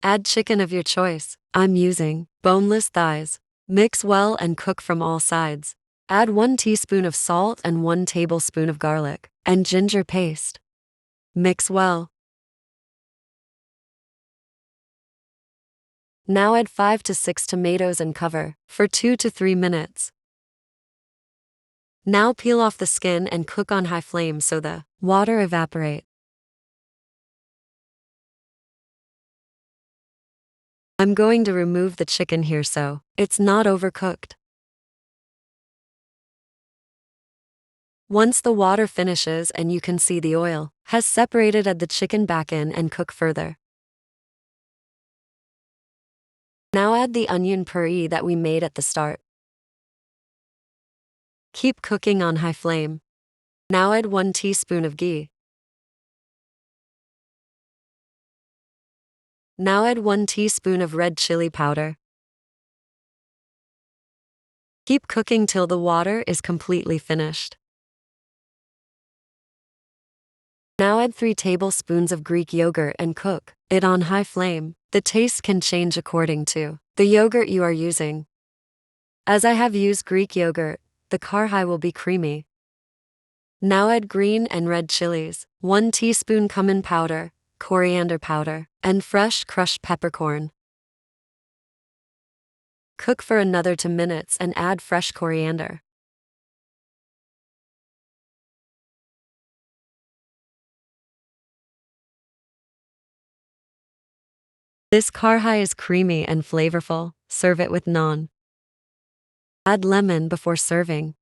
Add chicken of your choice. I'm using boneless thighs. Mix well and cook from all sides. Add 1 teaspoon of salt and 1 tablespoon of garlic and ginger paste. Mix well. Now add 5 to 6 tomatoes and cover for 2 to 3 minutes. Now peel off the skin and cook on high flame so the water evaporate. I'm going to remove the chicken here so it's not overcooked. Once the water finishes and you can see the oil has separated, add the chicken back in and cook further. Now add the onion puree that we made at the start. Keep cooking on high flame. Now add 1 teaspoon of ghee. Now add 1 teaspoon of red chili powder. Keep cooking till the water is completely finished. Now add 3 tablespoons of Greek yogurt and cook it on high flame. The taste can change according to the yogurt you are using. As I have used Greek yogurt, the karhai will be creamy. Now add green and red chilies, 1 teaspoon cumin powder, coriander powder, and fresh crushed peppercorn. Cook for another 2 minutes and add fresh coriander. This karhai is creamy and flavorful. Serve it with naan. Add lemon before serving.